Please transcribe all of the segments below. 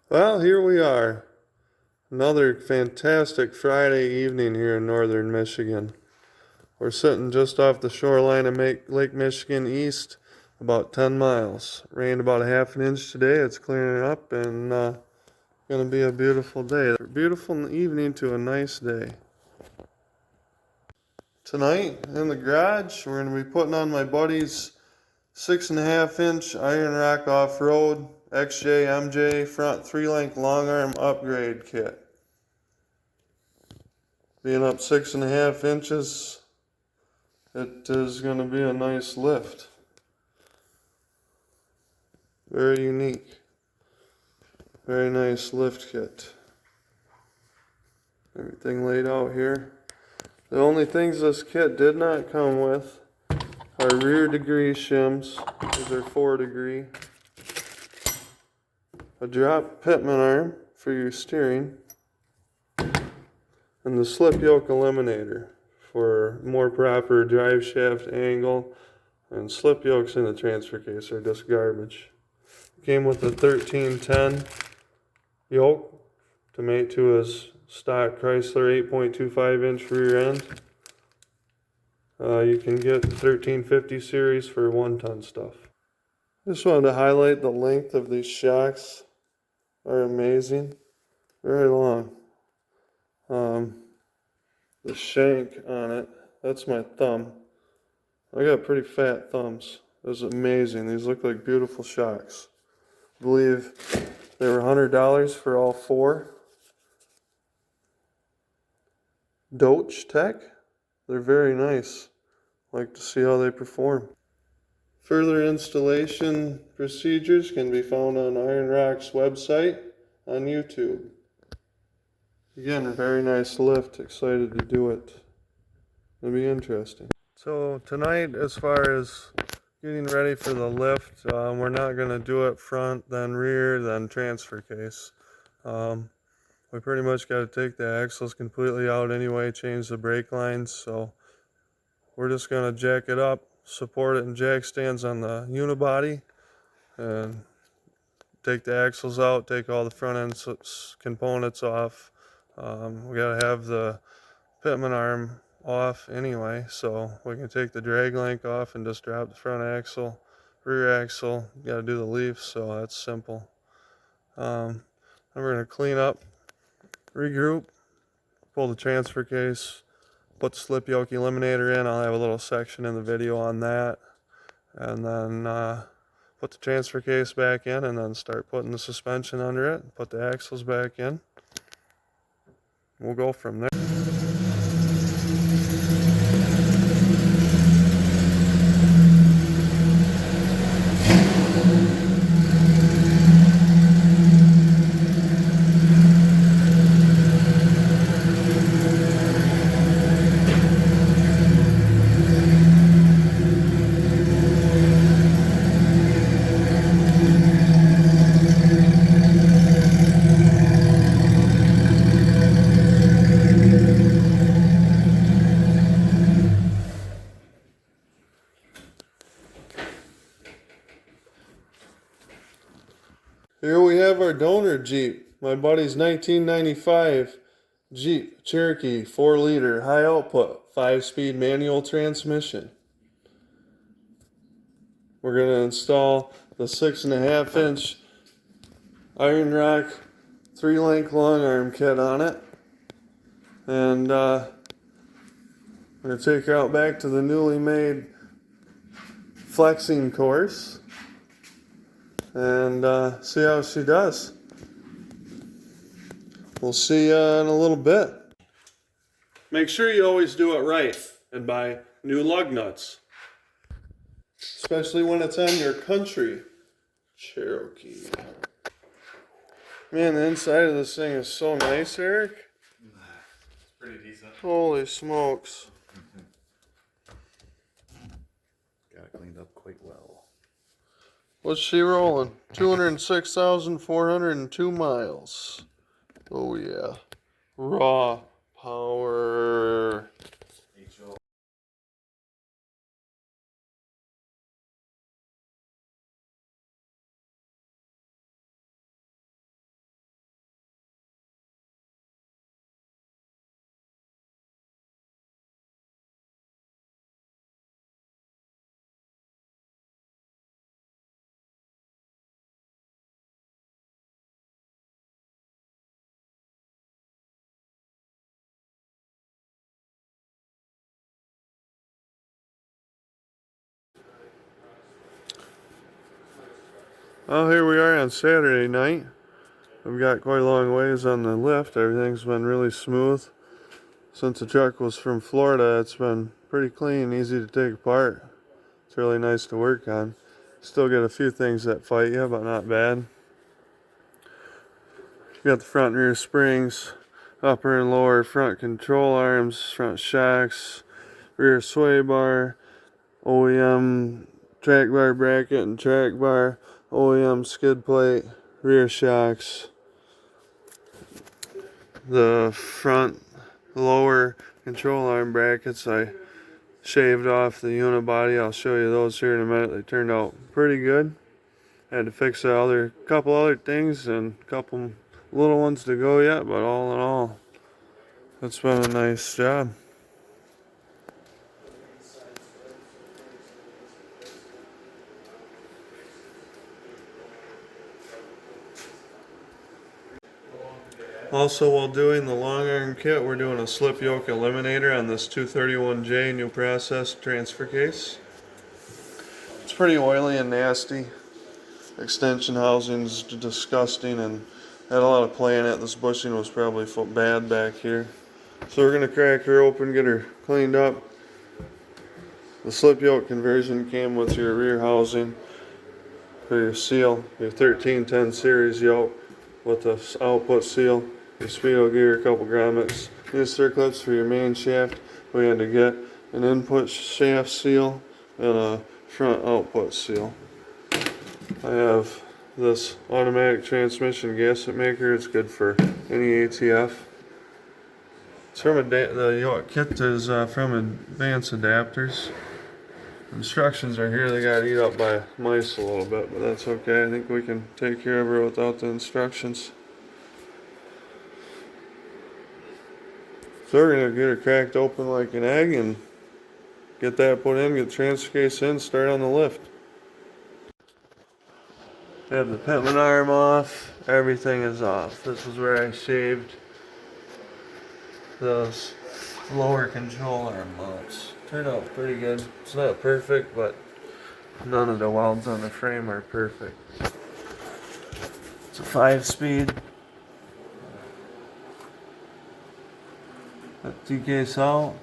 Well, here we are. Another fantastic Friday evening here in northern Michigan. We're sitting just off the shoreline of Lake Michigan East, about 10 miles. Rained about a half an inch today. It's clearing up and going to be a beautiful day. A beautiful evening to a nice day. Tonight in the garage, we're going to be putting on my buddy's 6.5-inch Iron Rock Off-Road XJ MJ front 3-link long arm upgrade kit. Being up 6.5 inches, it is going to be a nice lift. Very unique. Very nice lift kit. Everything laid out here. The only things this kit did not come with are rear degree shims. These are 4 degree. A drop pitman arm for your steering. And the slip yoke eliminator for more proper drive shaft angle. And slip yokes in the transfer case are just garbage. Came with a 1310 yoke to mate to his stock Chrysler 8.25-inch rear end. You can get the 1350 series for 1-ton stuff. Just wanted to highlight the length of these shocks. Are amazing. Very long. The shank on it, that's my thumb. I got pretty fat thumbs. It was amazing. These look like beautiful shocks. I believe they were $100 for all 4. Doach Tech. They're very nice. Like to see how they perform. Further installation procedures can be found on Iron Rock's website on YouTube. Again, a very nice lift. Excited to do it. It'll be interesting. So tonight, as far as getting ready for the lift, we're not going to do it front, then rear, then transfer case. We pretty much got to take the axles completely out anyway, change the brake lines, so we're just going to jack it up, support it in jack stands on the unibody, and take the axles out, take all the front end components off. We got to have the pitman arm off anyway, so we can take the drag link off and just drop the front axle, rear axle. You got to do the leaf, so that's simple. Then we're going to clean up, regroup, pull the transfer case, put the slip yoke eliminator in. I'll have a little section in the video on that, and then put the transfer case back in, and then start putting the suspension under it, put the axles back in. We'll go from there. Here we have our donor Jeep, my buddy's 1995 Jeep Cherokee 4-liter high output 5-speed manual transmission. We're going to install the 6.5-inch Iron Rock 3-link long arm kit on it, and we're going to take her out back to the newly made flexing course and see how she does. We'll see you in a little bit. Make sure you always do it right and buy new lug nuts, especially when it's on your country Cherokee. Man, the inside of this thing is so nice, Eric. It's pretty decent. Holy smokes. Got it cleaned up quite well. What's she rolling? 206,402 miles. Oh yeah. Raw power. Well, here we are on Saturday night. We've got quite a long ways on the lift. Everything's been really smooth. Since the truck was from Florida, it's been pretty clean, easy to take apart. It's really nice to work on. Still get a few things that fight you, but not bad. You got the front and rear springs, upper and lower front control arms, front shocks, rear sway bar, OEM track bar bracket and track bar, OEM skid plate, rear shocks. The front lower control arm brackets, I shaved off the unibody. I'll show you those here in a minute. They turned out pretty good. Had to fix a couple other things and a couple little ones to go yet, but all in all, it's been a nice job. Also, while doing the long arm kit, we're doing a slip yoke eliminator on this 231J new process transfer case. It's pretty oily and nasty. Extension housing's disgusting and had a lot of play in it. This bushing was probably bad back here. So we're going to crack her open, get her cleaned up. The slip yoke conversion came with your rear housing for your seal, your 1310 series yoke with the output seal, your speedo gear, a couple grommets, new circlips for your main shaft. We had to get an input shaft seal and a front output seal. I have this automatic transmission gasket maker. It's good for any ATF. It's from the kit is from Advanced Adapters. Instructions are here. They got eat up by mice a little bit, but that's okay. I think we can take care of her without the instructions. So we're gonna get her cracked open like an egg and get that put in, get the transfer case in, start on the lift. Have the pitman arm off. Everything is off. This is where I shaved those lower control arm mounts. Turned out pretty good. It's not perfect, but none of the welds on the frame are perfect. It's a 5-speed. That T-case out.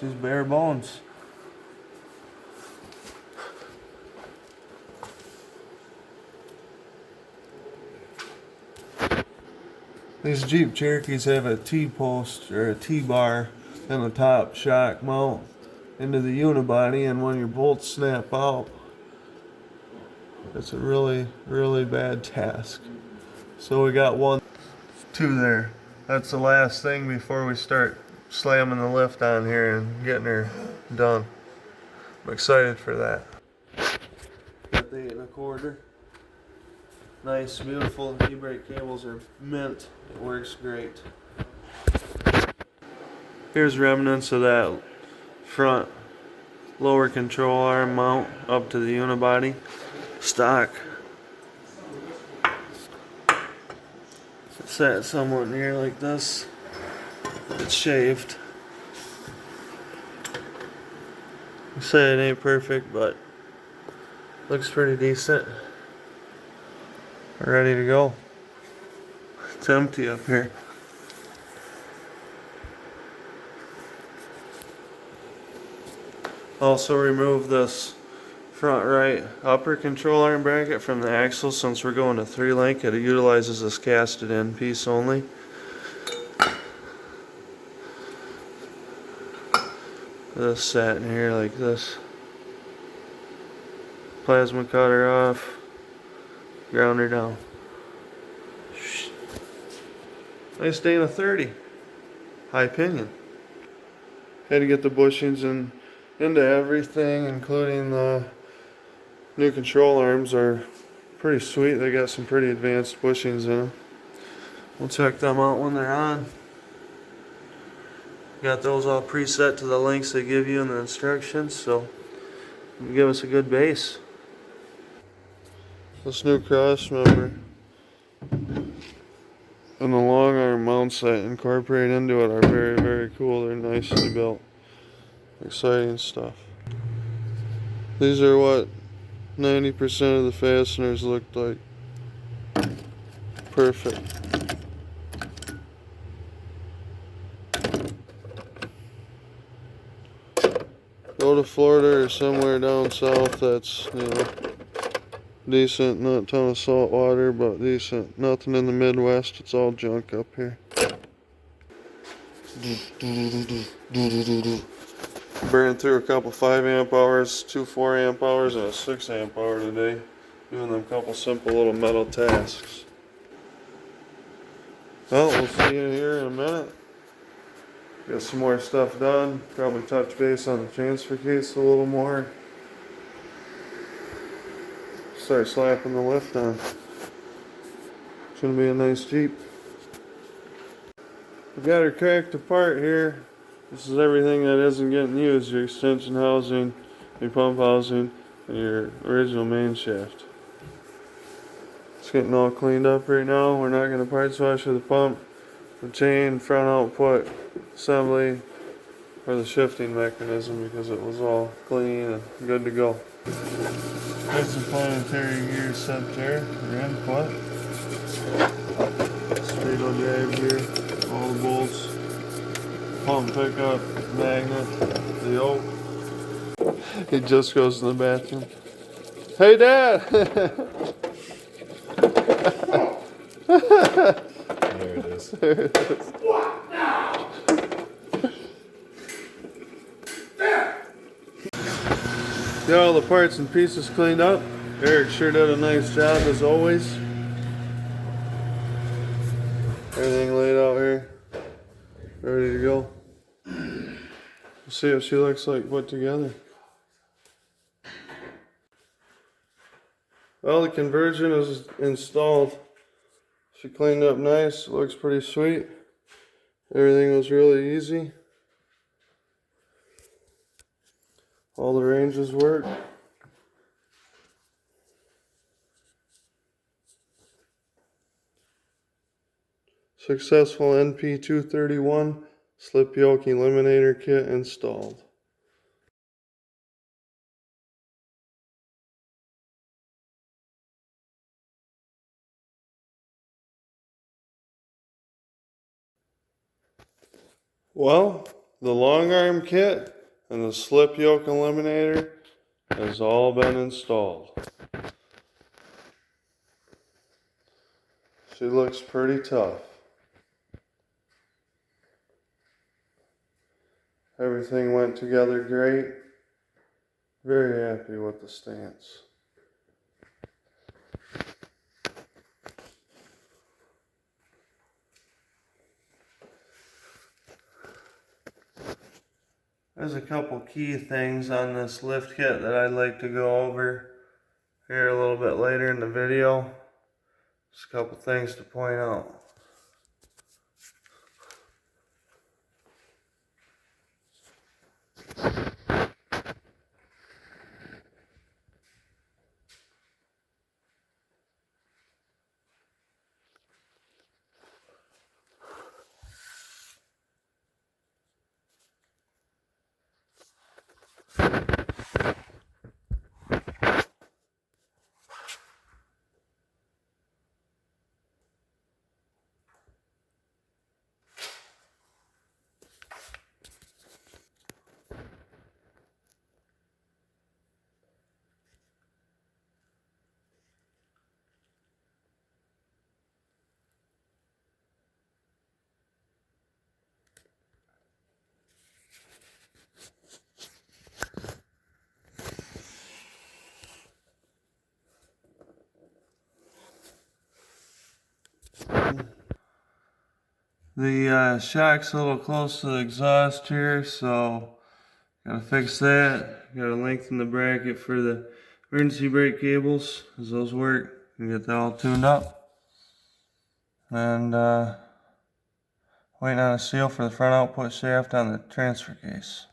She's bare bones. These Jeep Cherokees have a T-post or a T-bar in the top shock mount into the unibody, and when your bolts snap out, it's a really, really bad task. So we got 2 there. That's the last thing before we start slamming the lift on here and getting her done. I'm excited for that. Got the 8 1/4. Nice, beautiful. E-brake cables are mint. It works great. Here's remnants of that front lower control arm mount up to the unibody. Stock. It's sat somewhat near like this. It's shaved. I say it ain't perfect, but looks pretty decent. We're ready to go. It's empty up here. Also remove this front right upper control arm bracket from the axle. Since we're going to 3-link, it utilizes this casted in piece only. This sat in here like this. Plasma cutter off. Ground her down. Nice Dana 30. High pinion. Had to get the bushings into everything, including the new control arms are pretty sweet. They got some pretty advanced bushings in them. We'll check them out when they're on. Got those all preset to the links they give you in the instructions, so it'll give us a good base. This new cross member and the long arm mounts that incorporate into it are very, very cool. They're nicely built. Exciting stuff. These are what 90% of the fasteners looked like perfect. Go to Florida or somewhere down south that's, decent, not a ton of salt water, but decent. Nothing in the Midwest, it's all junk up here. Burning through a couple 5 amp hours, 2 4 amp hours, and a 6 amp hour today. Doing them couple simple little metal tasks. Well, we'll see you here in a minute. Get some more stuff done. Probably touch base on the transfer case a little more. Start slapping the lift on. It's gonna be a nice Jeep. We got her cracked apart here. This is everything that isn't getting used. Your extension housing, your pump housing, and your original main shaft. It's getting all cleaned up right now. We're not gonna parts wash the pump, the chain, front output, assembly, or the shifting mechanism because it was all clean and good to go. There's the planetary gear set there for input. Straight-on drive gear, all the bolts, pump pickup, magnet, the yoke. He just goes to the bathroom. Hey, Dad! There it is. There it is. Got all the parts and pieces cleaned up. Eric sure did a nice job as always. Everything laid out here, ready to go. We'll see what she looks like put together. Well, the conversion is installed. She cleaned up nice, looks pretty sweet. Everything was really easy. All the ranges work. Successful NP231 slip yoke eliminator kit installed. Well, the long arm kit and the slip yoke eliminator has all been installed. She looks pretty tough. Everything went together great. Very happy with the stance. There's a couple key things on this lift kit that I'd like to go over here a little bit later in the video. Just a couple things to point out. The shock's a little close to the exhaust here, so gotta fix that. Gotta lengthen the bracket for the emergency brake cables as those work and get that all tuned up. And waiting on a seal for the front output shaft on the transfer case.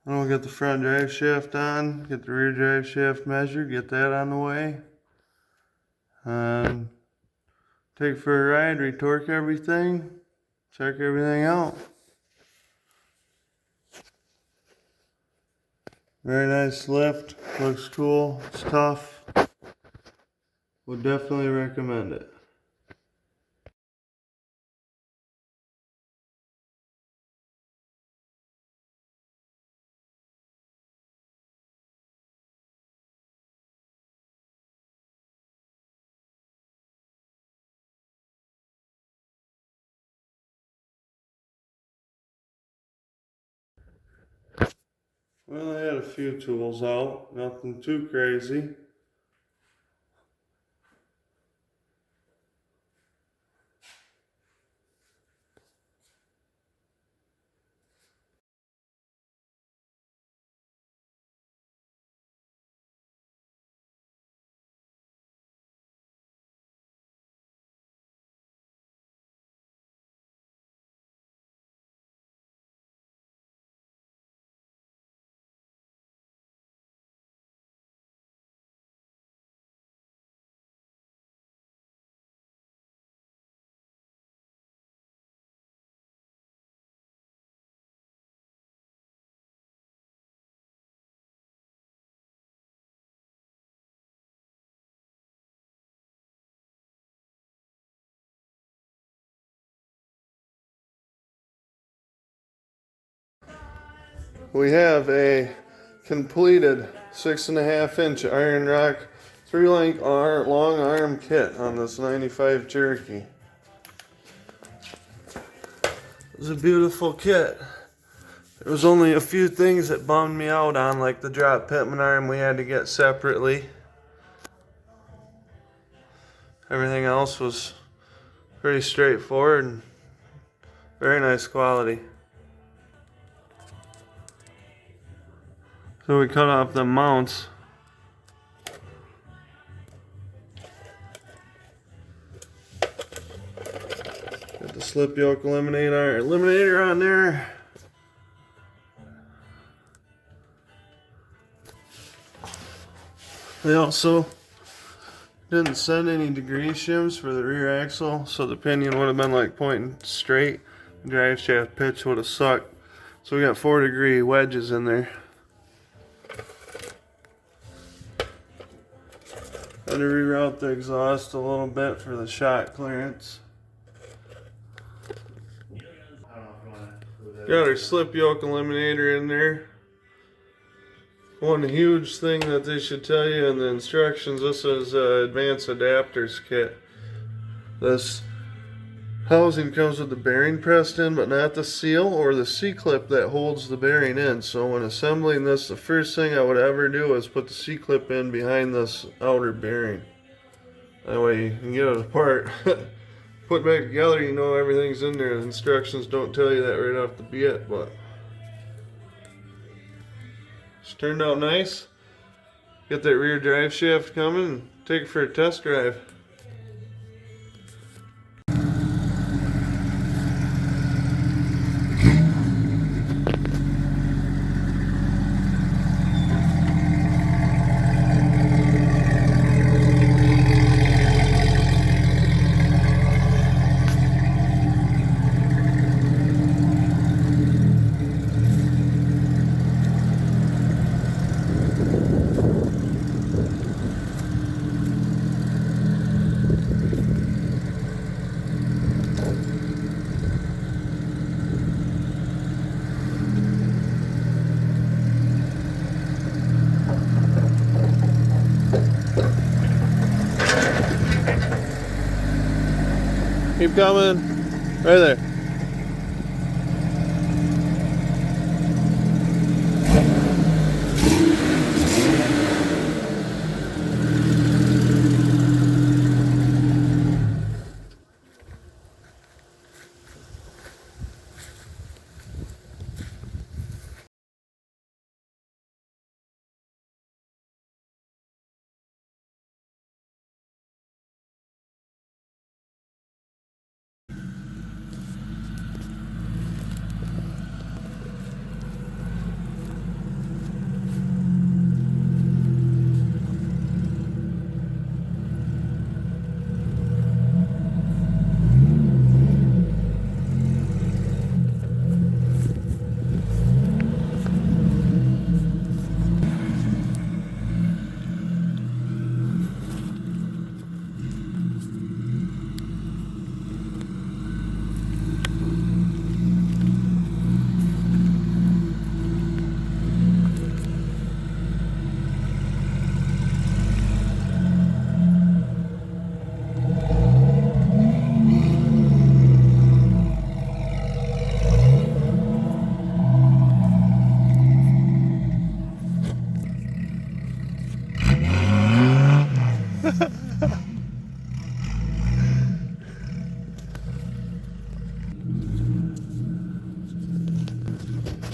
Then we'll get the front drive shaft on, get the rear drive shaft measured, get that on the way. And take for a ride, retorque everything, check everything out. Very nice lift. Looks cool. It's tough. Would definitely recommend it. Well, I had a few tools out. Nothing too crazy. We have a completed 6.5-inch iron rock 3-link long arm kit on this 95 Cherokee. It's a beautiful kit. There was only a few things that bummed me out on, like the drop pitman arm we had to get separately. Everything else was pretty straightforward and very nice quality. So we cut off the mounts. Got the slip yoke eliminator on there. They also didn't send any degree shims for the rear axle, so the pinion would have been like pointing straight. The drive shaft pitch would have sucked. So we got 4-degree wedges in there. Had to reroute the exhaust a little bit for the shot clearance. Got our slip yoke eliminator in there. One huge thing that they should tell you in the instructions, this is advanced adapters kit. This housing comes with the bearing pressed in, but not the seal or the C-clip that holds the bearing in. So when assembling this, the first thing I would ever do is put the C-clip in behind this outer bearing. That way you can get it apart. Put back together, you know everything's in there. The instructions don't tell you that right off the bat, but it's turned out nice. Get that rear drive shaft coming and take it for a test drive. Keep coming. Right there.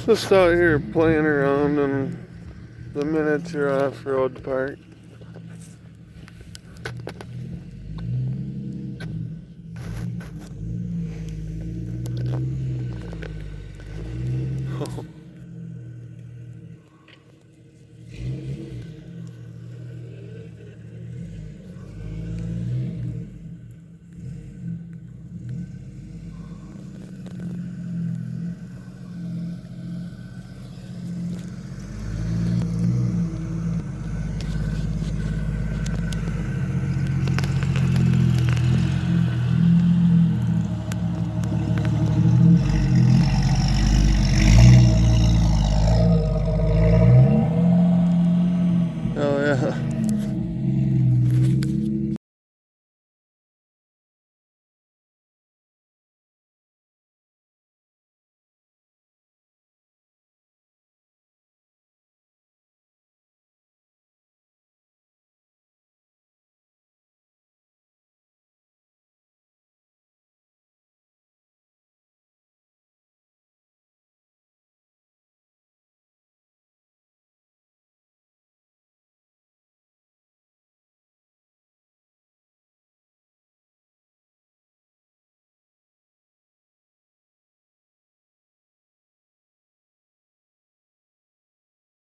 Just out here playing around in the miniature off-road park.